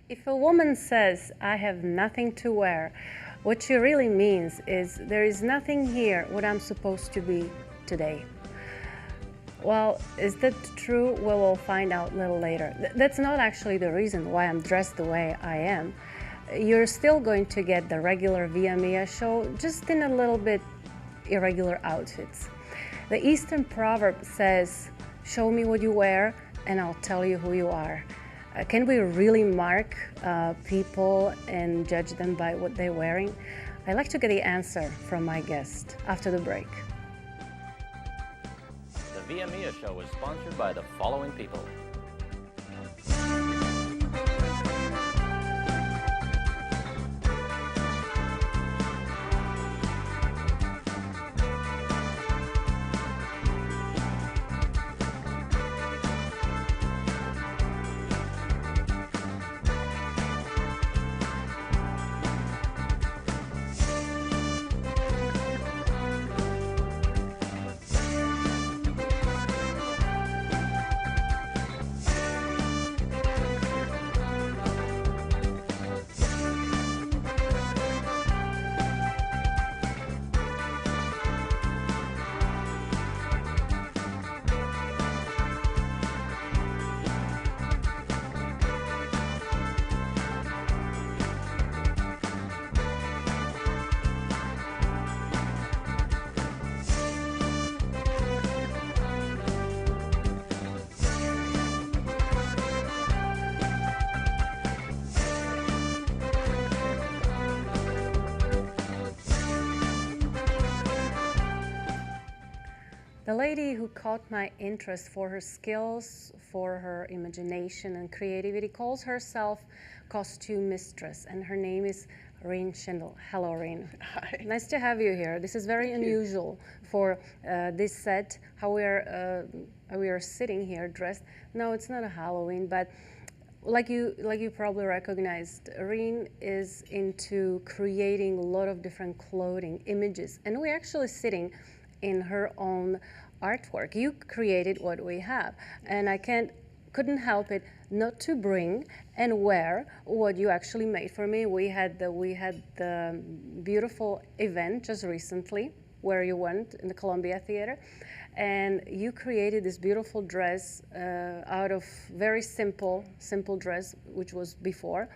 If a woman says, I have nothing to wear, what she really means is, there is nothing here what I'm supposed to be today. Well, is that true? Well, we'll find out a little later. That's not actually the reason why I'm dressed the way I am. You're still going to get the regular VIAMIA show, just in a little bit irregular outfits. The Eastern proverb says, show me what you wear and I'll tell you who you are. Can we really mark people and judge them by what they're wearing? I'd like to get the answer from my guest after the break. The VIAMIA show is sponsored by the following people. The lady who caught my interest for her skills, for her imagination and creativity, calls herself costume mistress, and her name is RENE Schindel. Hello, RENE. Hi. Nice to have you here. This is very unusual for this set, how we are sitting here dressed. No, it's not a Halloween, but like you probably recognized, RENE is into creating a lot of different clothing images, and we're actually sitting in her own artwork. You created what we have, and I couldn't help it not to bring and wear what you actually made for me. We had the beautiful event just recently where you went in the Columbia Theater, and you created this beautiful dress out of very simple dress, which was before,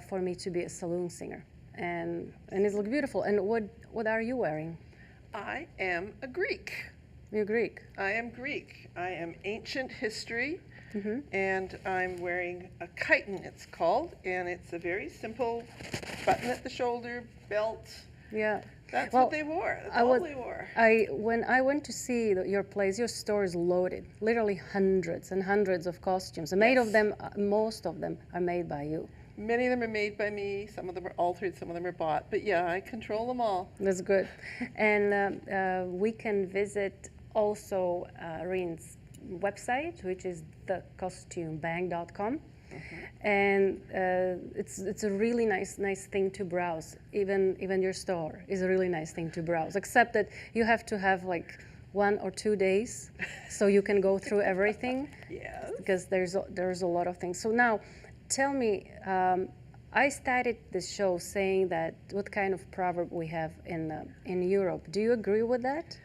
for me to be a saloon singer, and it looked beautiful. And what are you wearing? I am a Greek. You're Greek. I am Greek. I am ancient history, and I'm wearing a chiton, it's called, and it's a very simple button at the shoulder, belt. Yeah. That's what they wore. That's all they wore. When I went to see your place, your store is loaded, literally hundreds and hundreds of costumes. And made of them, most of them are made by you. Many of them are made by me. Some of them are altered. Some of them are bought. But yeah, I control them all. That's good. And we can visit also RENE's website, which is thecostumebang.com. And it's a really nice thing to browse. Even your store is a really nice thing to browse, except that you have to have like 1 or 2 days so you can go through everything. Yes. Because there's a lot of things. So now, tell me, I started this show saying that what kind of proverb we have in Europe. Do you agree with that?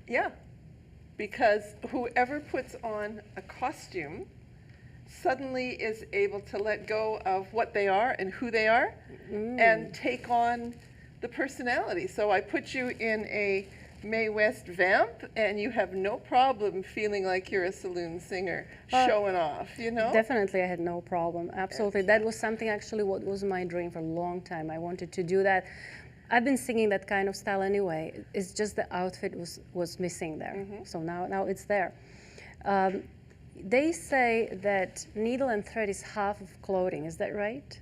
Yeah, because whoever puts on a costume suddenly is able to let go of what they are and who they are and take on the personality. So I put you in a Mae West vamp, and you have no problem feeling like you're a saloon singer, showing off, you know? Definitely, I had no problem. Absolutely. That was something, actually, what was my dream for a long time. I wanted to do that. I've been singing that kind of style anyway. It's just the outfit was missing there. So now it's there. They say that needle and thread is half of clothing. Is that right?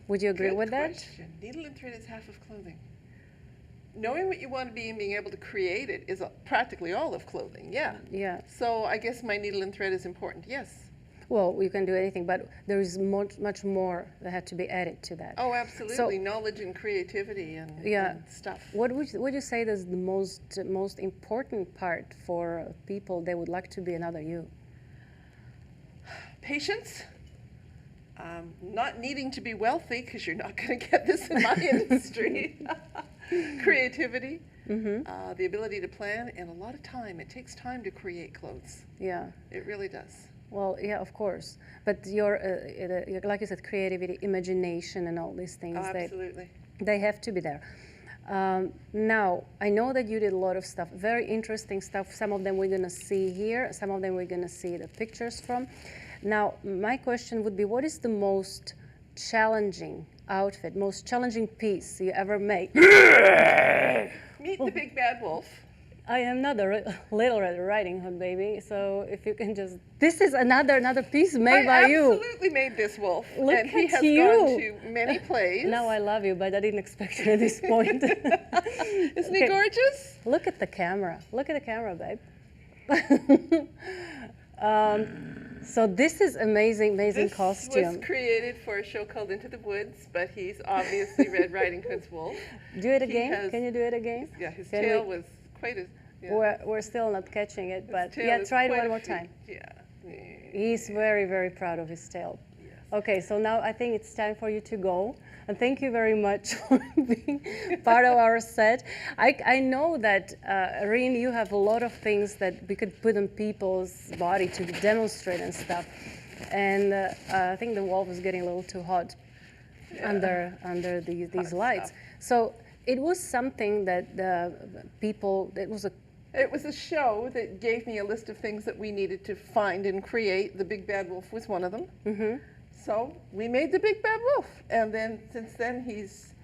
Would you agree with that? Question. Needle and thread is half of clothing. Knowing what you want to be and being able to create it is practically all of clothing, yeah. Yeah. So I guess my needle and thread is important, yes. Well, you can do anything, but there is much more that had to be added to that. Oh, absolutely. So, knowledge and creativity and stuff. What would you say is the most important part for people that would like to be another you? Patience not needing to be wealthy, because you're not going to get this in my industry. Creativity, the ability to plan, and a lot of time. It takes time to create clothes. Yeah. It really does. Well, yeah, of course. But your, like you said, creativity, imagination, and all these things, Absolutely. they have to be there. Now, I know that you did a lot of stuff, very interesting stuff. Some of them we're going to see here. Some of them we're going to see the pictures from. Now, my question would be, what is the most challenging outfit, most challenging piece you ever made? Meet the Big Bad Wolf. I am not a Little Red Riding Hood, baby. So if you can just, this is another piece made by you. I absolutely made this wolf. Look and he at has you. gone to many plays. Now I love you, but I didn't expect it at this point. Isn't he gorgeous? Look at the camera. Look at the camera, babe. So this is amazing costume. This was created for a show called Into the Woods, but he's obviously Red Riding Hood's wolf. Do it again. Can you do it again? Yeah, his tail was quite a... Yeah. We're still not catching it, but yeah, try it one more time. Yeah. He's very, very proud of his tail. Yes. Okay, so now I think it's time for you to go. And thank you very much for being part of our set. I know that, RENE, you have a lot of things that we could put on people's body to demonstrate and stuff. And I think the wolf is getting a little too hot under these lights. So it was something that It was a show that gave me a list of things that we needed to find and create. The Big Bad Wolf was one of them. Mm-hmm. So we made the Big Bad Wolf, and then since then he's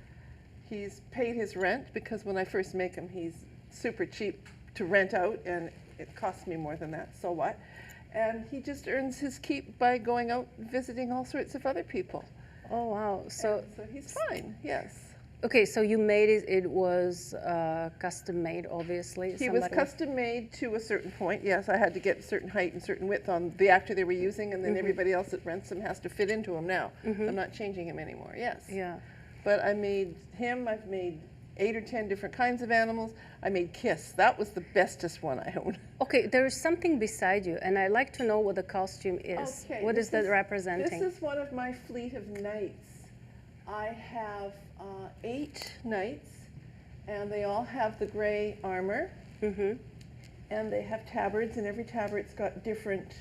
paid his rent, because when I first make him, he's super cheap to rent out, and it costs me more than that. So what? And he just earns his keep by going out and visiting all sorts of other people. Oh wow! So he's fine. Yes. Okay, so you made it. It was custom made, obviously. He was custom made to a certain point. Yes, I had to get a certain height and certain width on the actor they were using, and then everybody else that rents him has to fit into him now. I'm not changing him anymore. Yes. Yeah. But I made him. I've made 8 or 10 different kinds of animals. I made Kiss. That was the bestest one I owned. Okay, there is something beside you, and I'd like to know what the costume is. Okay, What is that representing? This is one of my fleet of knights. I have 8 knights, and they all have the gray armor, and they have tabards, and every tabard's got different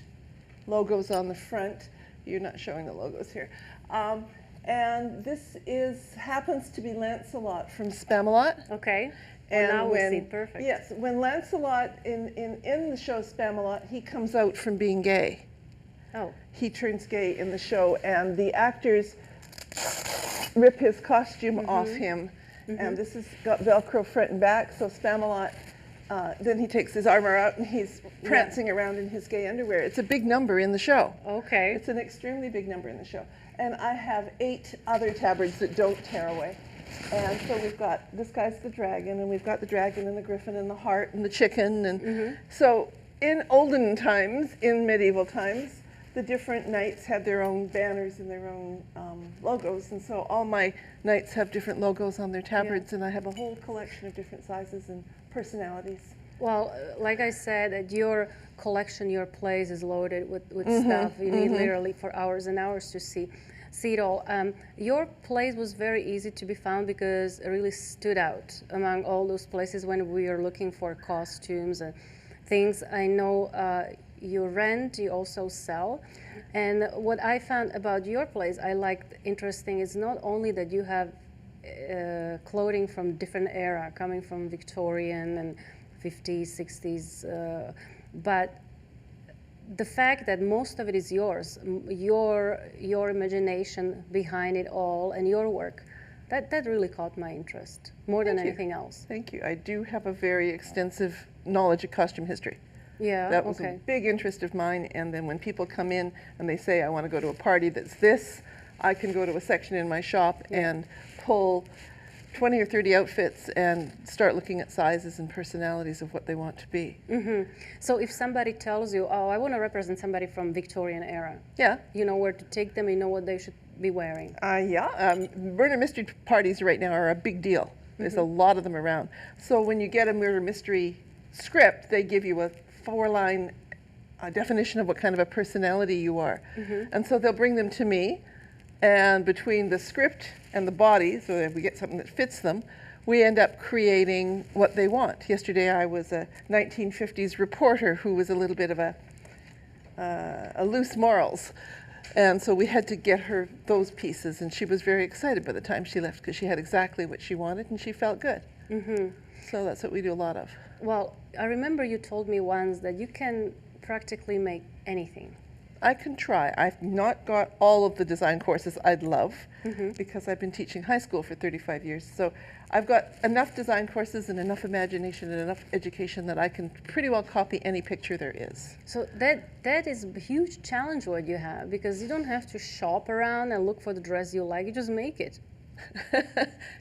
logos on the front. You're not showing the logos here. And this happens to be Lancelot from Spamalot. Okay. And now we see perfect. Yes, when Lancelot in the show Spamalot, he comes out from being gay. Oh. He turns gay in the show, and the actors rip his costume off him, and this has got Velcro front and back. So Spamalot, then he takes his armor out and he's prancing around in his gay underwear. It's a big number in the show. Okay. It's an extremely big number in the show. And I have 8 other tabards that don't tear away. And so we've got, this guy's the dragon, and we've got the dragon and the griffin and the hart and the chicken. And so in olden times, in medieval times, the different knights had their own banners and their own logos, and so all my knights have different logos on their tabards, and I have a whole collection of different sizes and personalities. Well, like I said, at your collection, your place is loaded with stuff. You need literally for hours and hours to see it all. Your place was very easy to be found because it really stood out among all those places when we were looking for costumes and things. I know you rent, you also sell. And what I found about your place I liked interesting is not only that you have clothing from different era, coming from Victorian and 50s, 60s, but the fact that most of it is yours, your imagination behind it all and your work, that really caught my interest more than anything else. Thank you. I do have a very extensive knowledge of costume history. Yeah, that was a big interest of mine, and then when people come in and they say, I want to go to a party that's this, I can go to a section in my shop and pull 20 or 30 outfits and start looking at sizes and personalities of what they want to be. So if somebody tells you, oh, I want to represent somebody from Victorian era, you know where to take them, you know what they should be wearing. Murder mystery parties right now are a big deal. There's a lot of them around. So when you get a murder mystery script, they give you a 4-line definition of what kind of a personality you are. And so they'll bring them to me, And between the script and the body, so that we get something that fits them, we end up creating what they want. Yesterday I was a 1950s reporter who was a little bit of a loose morals. And so we had to get her those pieces, and she was very excited by the time she left because she had exactly what she wanted and she felt good. So that's what we do a lot of. Well, I remember you told me once that you can practically make anything. I can try. I've not got all of the design courses I'd love because I've been teaching high school for 35 years. So I've got enough design courses and enough imagination and enough education that I can pretty well copy any picture there is. So that is a huge challenge what you have, because you don't have to shop around and look for the dress you like, you just make it.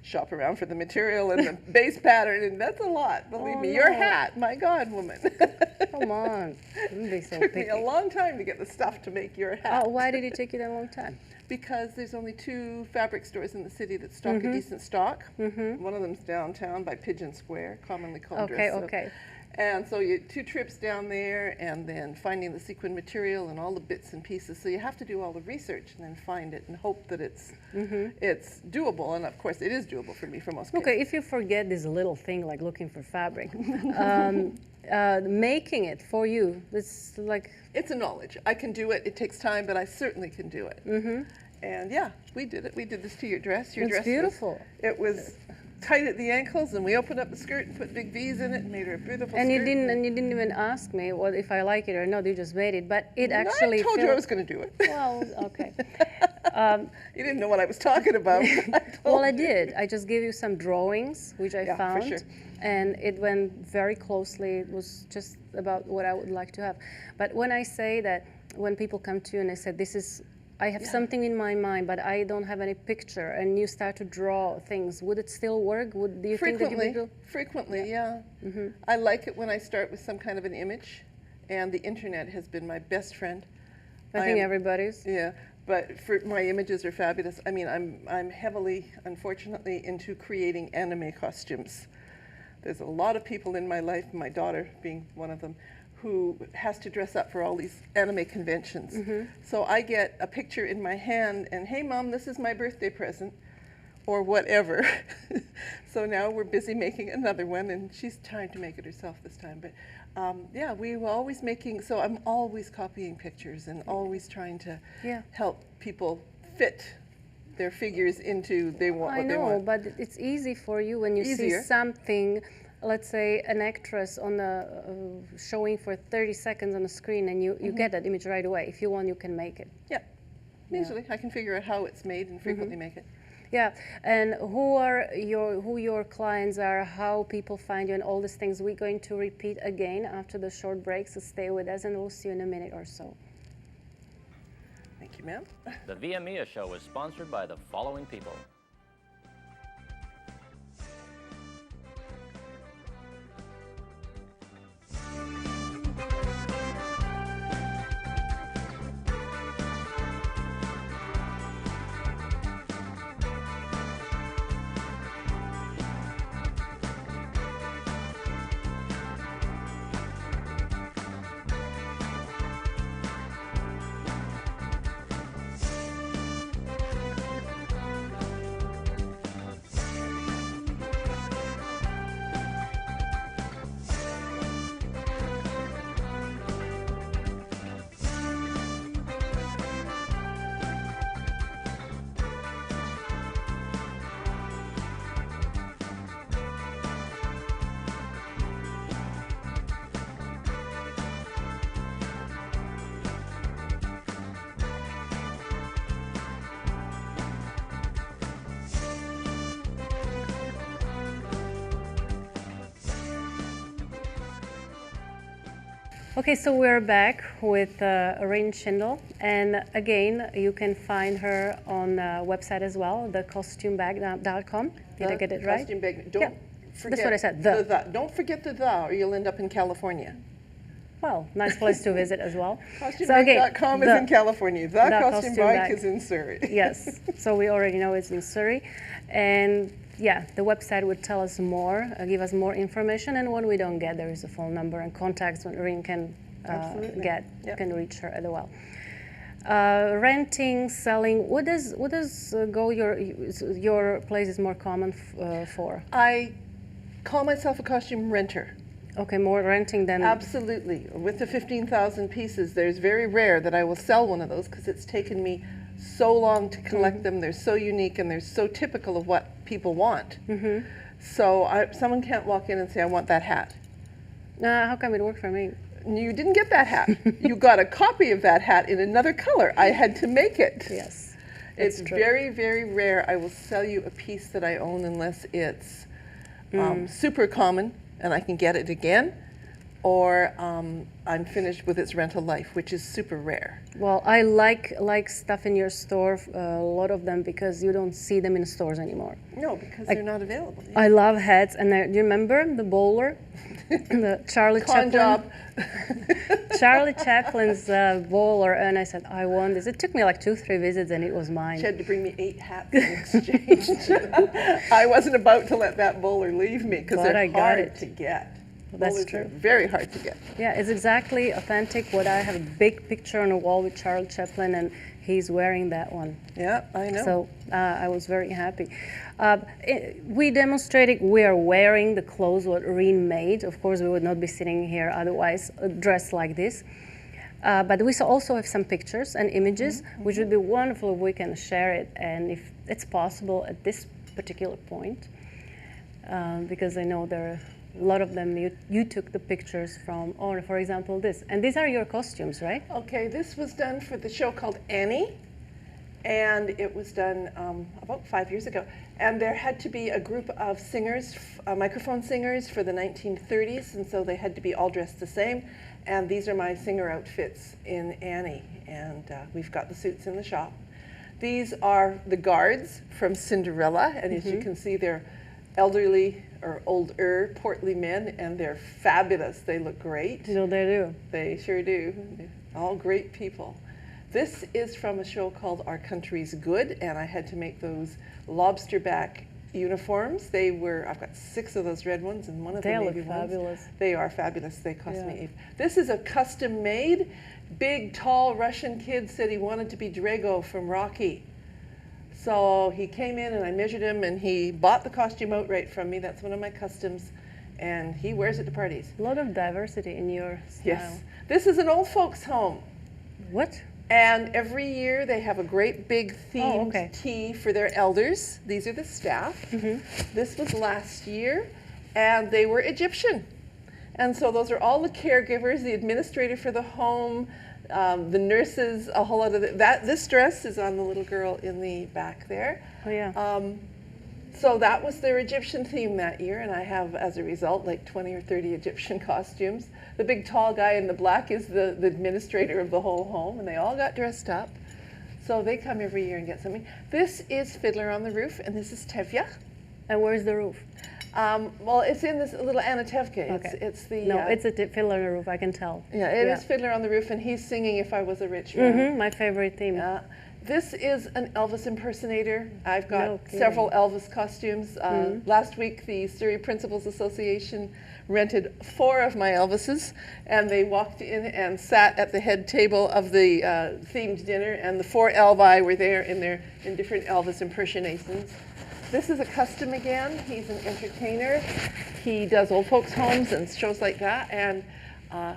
Shop around for the material and the base pattern, and that's a lot. Believe me, your hat, my God, woman. Come on, don't be so Took picky. me a long time to get the stuff to make your hat. Oh, why did it take you that long time? Because there's only 2 fabric stores in the city that stock a decent stock. One of them's downtown by Pigeon Square, commonly called Dress. Okay. And so you 2 trips down there, and then finding the sequin material and all the bits and pieces. So you have to do all the research and then find it and hope that it's doable. And of course, it is doable for me for most cases. Okay, if you forget this little thing like looking for fabric, making it for you, it's like... It's a knowledge. I can do it. It takes time, but I certainly can do it. And yeah, we did it. We did this to your dress. Your It's dress beautiful. It was tight at the ankles, and we opened up the skirt and put big V's in it and made her a beautiful And skirt. you didn't even ask me what if I like it or not. You just made it, but it actually. I told you I was going to do it. Well, okay. You didn't know what I was talking about. Well, I did. I just gave you some drawings, which I Yeah, for found, sure. and it went very closely. It was just about what I would like to have. But when I say that, when people come to you and they say, "This is," I have something in my mind, but I don't have any picture, and you start to draw things. Would it still work? Do you think that you would do? Frequently, yeah. I like it when I start with some kind of an image, and the internet has been my best friend. I think everybody's. Yeah, but my images are fabulous. I mean, I'm heavily, unfortunately, into creating anime costumes. There's a lot of people in my life, my daughter being one of them, who has to dress up for all these anime conventions. So I get a picture in my hand and, hey Mom, this is my birthday present, or whatever. So now we're busy making another one, and she's trying to make it herself this time. But yeah, we were always making, so I'm always copying pictures and always trying to help people fit their figures into what they want. I know, but it's easy for you when you see something. Let's say an actress on the showing for 30 seconds on the screen, and you get that image right away. If you want, you can make it. Yeah, easily. I can figure out how it's made and frequently make it. Yeah, and who your clients are, how people find you, and all these things. We're going to repeat again after the short break, so stay with us, and we'll see you in a minute or so. Thank you, ma'am. The VIAMIA show is sponsored by the following people. Okay, so we're back with RENE Schindel, and again, you can find her on the website as well, thecostumebag.com. Did I get it right? Costume bag. Yeah, Forget that's what I said, the. Don't forget the, or you'll end up in California. Well, nice place to visit as well. Costumebag.com is in California. The Costume Bag is in Surrey. Yes, so we already know it's in Surrey. And yeah, the website would tell us more, give us more information, and when we don't get, there is a phone number and contacts when RENE can get, can reach her as well. renting, selling. What does go your place is more common for? I call myself a costume renter. Okay, more renting than. Absolutely. With the 15,000 pieces, there's very rare that I will sell one of those because it's taken me so long to collect them. They're so unique and they're so typical of what people want. So someone can't walk in and say, I want that hat. How come it worked for me? You didn't get that hat. You got a copy of that hat in another color. I had to make it. Yes. It's true. very, very rare I will sell you a piece that I own unless it's super common and I can get it again, or I'm finished with its rental life, which is super rare. Well, I like stuff in your store, a lot of them, because you don't see them in stores anymore. No, because they're not available. I love hats, and do you remember the bowler? The Charlie Con Chaplin? job. Charlie Chaplin's bowler, and I said, I want this. It took me like 2-3 visits, and it was mine. She had to bring me 8 hats in exchange. I wasn't about to let that bowler leave me because But I they're got hard it. to get. That's Bowlers true. are very hard to get. Yeah, it's exactly authentic. What I have a big picture on the wall with Charlie Chaplin, and he's wearing that one. Yeah, I know. So I was very happy. We demonstrated we are wearing the clothes what RENE made. Of course, we would not be sitting here otherwise dressed like this. But we also have some pictures and images, which would be wonderful if we can share it, and if it's possible at this particular point, because I know there are a lot of them you took the pictures from, or for example this. And these are your costumes, right? Okay, this was done for the show called Annie, and it was done about 5 years ago. And there had to be a group of singers, microphone singers for the 1930s, and so they had to be all dressed the same. And these are my singer outfits in Annie, and we've got the suits in the shop. These are the guards from Cinderella, and as you can see, they're elderly or older, portly men, and they're fabulous. They look great. No, they do. They sure do. All great people. This is from a show called Our Country's Good, and I had to make those lobster back uniforms. I've got 6 of those red ones and one of the navy ones. They look fabulous. They are fabulous. They cost me 8. This is a custom made. Big, tall Russian kid said he wanted to be Drago from Rocky. So he came in and I measured him and he bought the costume outright from me. That's one of my customs. And he wears it to parties. A lot of diversity in your style. Yes. This is an old folks' home. What? And every year they have a great big themed tea for their elders. These are the staff. This was last year, and they were Egyptian. And so those are all the caregivers, the administrator for the home, the nurses, a whole lot of that. This dress is on the little girl in the back there. Oh yeah. So that was their Egyptian theme that year, and I have, as a result, like 20 or 30 Egyptian costumes. The big tall guy in the black is the administrator of the whole home, and they all got dressed up. So they come every year and get something. This is Fiddler on the Roof, and this is Tevye. And where's the roof? Well, it's in this little Anatevka. Okay. It's the No, it's a Fiddler on the Roof, I can tell. Yeah, it is Fiddler on the Roof, and he's singing If I Was a Rich Man. My favorite theme. This is an Elvis impersonator. I've got No kidding. several Elvis costumes. Last week, the Surrey Principals Association rented 4 of my Elvises, and they walked in and sat at the head table of the themed dinner, and the 4 Elvi were there in different Elvis impersonations. This is a custom again. He's an entertainer. He does old folks' homes and shows like that, and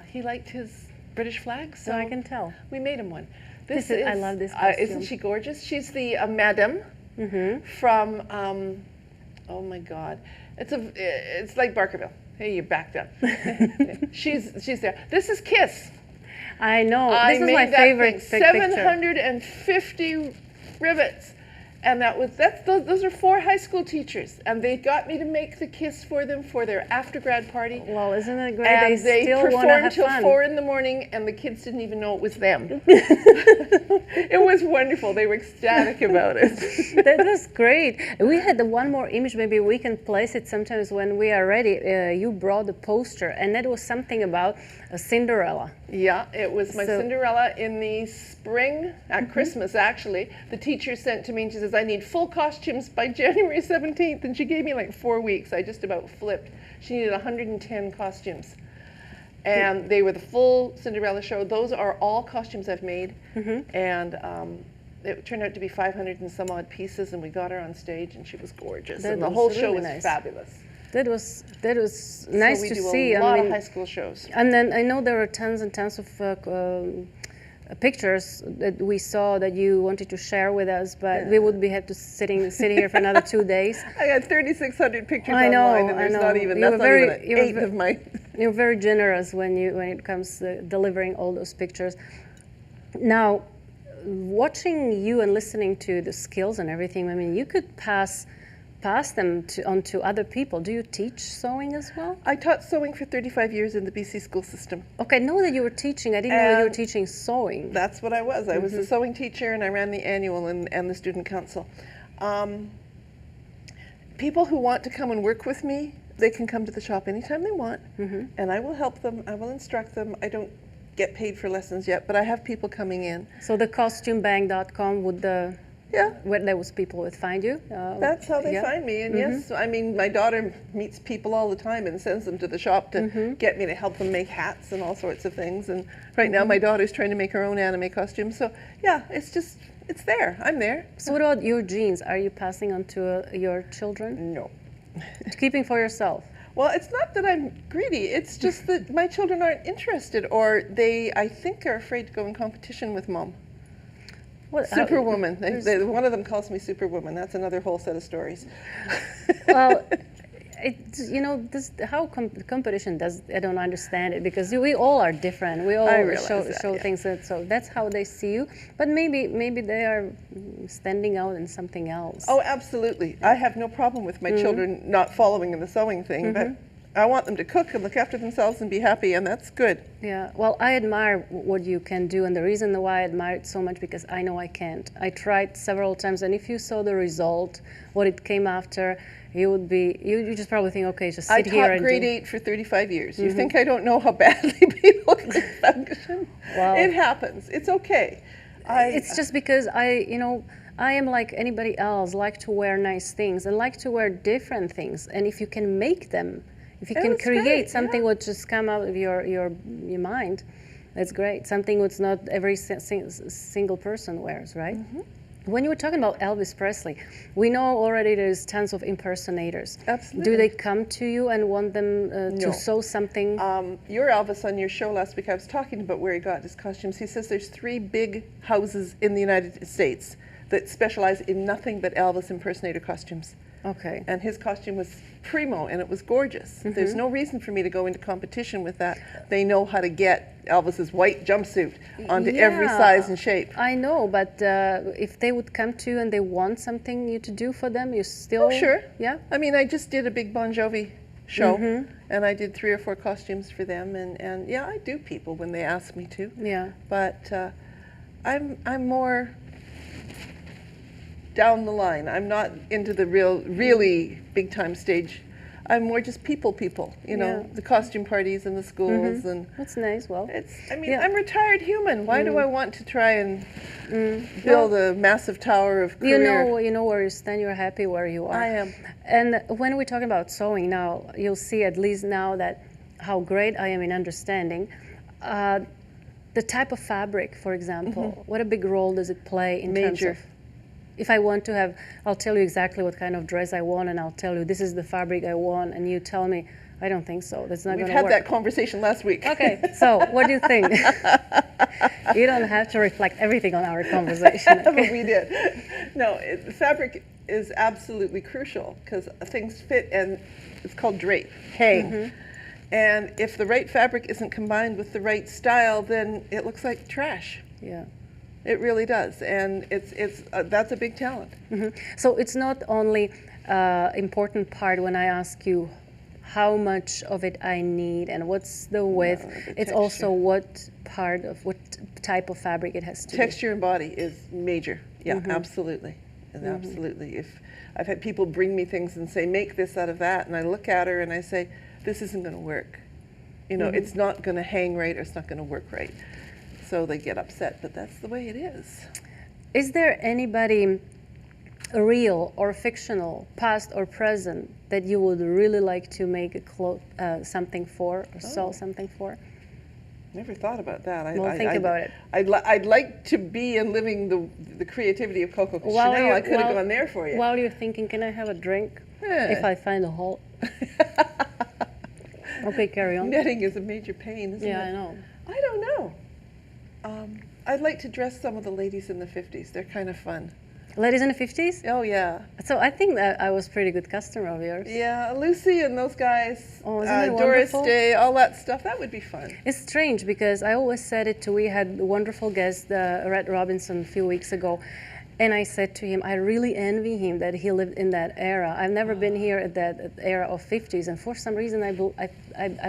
he liked his British flag, so I can tell. we made him one. I love this costume. Isn't she gorgeous? She's the madam from, oh my God, it's like Barkerville. Hey, you backed up. she's there. This is Kiss. I know. I This is made my that favorite thing. picture. 750 rivets. And those are 4 high school teachers, and they got me to make the Kiss for them for their after-grad party. Well, isn't it great? And they still want to performed have till fun. 4 in the morning, and the kids didn't even know it was them. It was wonderful. They were ecstatic about it. That was great. We had one more image. Maybe we can place it sometimes when we are ready. You brought the poster, and that was something about a Cinderella. Yeah, it was my Cinderella in the spring, at Christmas actually. The teacher sent to me and she says, I need full costumes by January 17th. And she gave me like 4 weeks. I just about flipped. She needed 110 costumes. And they were the full Cinderella show. Those are all costumes I've made. And it turned out to be 500 and some odd pieces, and we got her on stage, and she was gorgeous. That And the was whole really show was nice. fabulous. That was nice So we to do see. a lot of high school shows. And then I know there are tons and tons of pictures that we saw that you wanted to share with us, but we would be have to sit here for another 2 days. I got 3,600 pictures I know, online, and there's not even that's not even an eighth of my. You're very generous when it comes to delivering all those pictures. Now, watching you and listening to the skills and everything, I mean, you could pass them on to other people. Do you teach sewing as well? I taught sewing for 35 years in the BC school system. Okay, I know that you were teaching. I didn't know you were teaching sewing. That's what I was. I was a sewing teacher, and I ran the annual and the student council. People who want to come and work with me, they can come to the shop anytime they want, and I will help them. I will instruct them. I don't get paid for lessons yet, but I have people coming in. So the costumebang.com would where those people would find you? That's how they find me. And yes, I mean, my daughter meets people all the time and sends them to the shop to get me to help them make hats and all sorts of things. And right now my daughter's trying to make her own anime costume. So yeah, it's there. I'm there. So what about your genes? Are you passing on to your children? No. Keeping for yourself? Well, it's not that I'm greedy. It's just that my children aren't interested, or they, I think, are afraid to go in competition with mom. Superwoman. One of them calls me Superwoman. That's another whole set of stories. Well, how competition does, I don't understand it, because we all are different. We all show things, so that's how they see you. But maybe they are standing out in something else. Oh, absolutely. I have no problem with my children not following in the sewing thing, but I want them to cook and look after themselves and be happy, and that's good. Yeah, well, I admire what you can do, and the reason why I admire it so much, because I know I can't. I tried several times, and if you saw the result, what it came after, you just probably think, okay, just sit here and I taught grade 8 for 35 years. You think I don't know how badly people can function? Wow. It happens. It's okay. It's just because I am like anybody else, like to wear nice things and like to wear different things, and if you can make them, if you can create something what just come out of your mind, that's great. Something what's not every single person wears, right? When you were talking about Elvis Presley, we know already there's tons of impersonators. Absolutely. Do they come to you and want them to sew something? Your Elvis on your show last week, I was talking about where he got his costumes. He says there's 3 big houses in the United States that specialize in nothing but Elvis impersonator costumes. Okay. And his costume was primo, and it was gorgeous. There's no reason for me to go into competition with that. They know how to get Elvis's white jumpsuit onto every size and shape. I know, but if they would come to you and they want something you to do for them, you still... Oh, sure. Yeah? I mean, I just did a big Bon Jovi show, and I did 3 or 4 costumes for them, and yeah, I do people when they ask me to. Yeah. But I'm more down the line. I'm not into the really big time stage. I'm more just people, you know, the costume parties and the schools, and that's nice. Well, I'm a retired human. Why do I want to try and build a massive tower of career? You know where you stand. You're happy where you are. I am. And when we're talking about sewing now, you'll see at least now that how great I am in understanding the type of fabric, for example. What a big role does it play in terms of? If I want to have, I'll tell you exactly what kind of dress I want, and I'll tell you this is the fabric I want, and you tell me, I don't think so. That's not going to work. We've had that conversation last week. Okay, so what do you think? You don't have to reflect everything on our conversation. Okay? But we did. No, the fabric is absolutely crucial because things fit, and it's called drape, hang. And if the right fabric isn't combined with the right style, then it looks like trash. Yeah. It really does, and that's a big talent. So it's not only important part when I ask you how much of it I need and what's the width. It's also what type of fabric it has to Texture and body is major. Yeah, absolutely, absolutely. If I've had people bring me things and say, make this out of that, and I look at her and I say, this isn't going to work. You know, it's not going to hang right, or it's not going to work right. So they get upset, but that's the way it is. Is there anybody real or fictional, past or present, that you would really like to make something for or sell something for? Never thought about that. Well, think about it. I'd like to be and living the creativity of Coco Chanel. I could have gone there for you. While you're thinking, can I have a drink? If I find a hole. Okay, carry on. Netting is a major pain, isn't it? Yeah, I know. I don't know. I'd like to dress some of the ladies in the 50s. They're kind of fun. Ladies in the 50s? Oh, yeah. So I think that I was pretty good customer of yours. Yeah, Lucy and those guys, Oh, isn't it Doris wonderful? Day, all that stuff, that would be fun. It's strange because I always said it to, we had a wonderful guest, Red Robinson, a few weeks ago. And I said to him, I really envy him that he lived in that era. I've never been here at that era of 50s, and for some reason I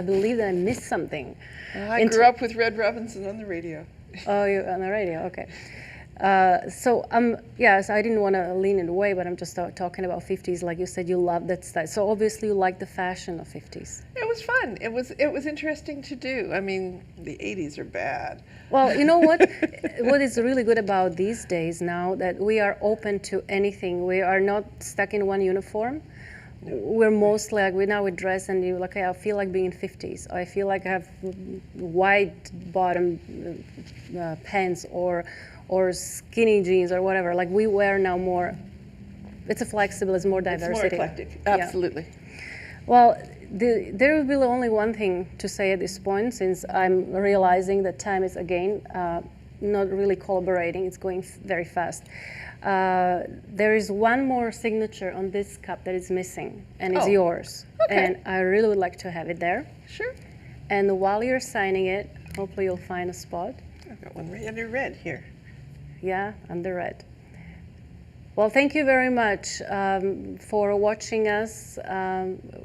believe that I missed something. I grew up with Red Robinson on the radio. Oh, you're on the radio, okay. Yes, I didn't want to lean it away, but I'm just talking about 50s. Like you said, you love that style. So obviously you like the fashion of 50s. It was fun. It was interesting to do. I mean, the 80s are bad. Well, you know what? What is really good about these days now that we are open to anything. We are not stuck in one uniform. We're mostly like, we dress and you like, okay, I feel like being in 50s. I feel like I have wide bottom pants or skinny jeans or whatever. Like we wear now more, it's a flexible, it's more diversity. It's more eclectic, absolutely. Yeah. Well, there will be only one thing to say at this point, since I'm realizing that time is again not really collaborating, it's going very fast. There is one more signature on this cup that is missing, and it's yours. Okay. And I really would like to have it there. Sure. And while you're signing it, hopefully you'll find a spot. I've got one right under red here. Yeah, under red. Well, thank you very much for watching us.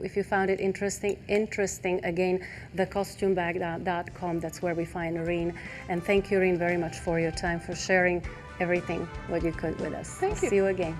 If you found it interesting, again, thecostumebag.com, that's where we find RENE. And thank you, RENE, very much for your time, for sharing everything what you could with us. Thank you. See you again.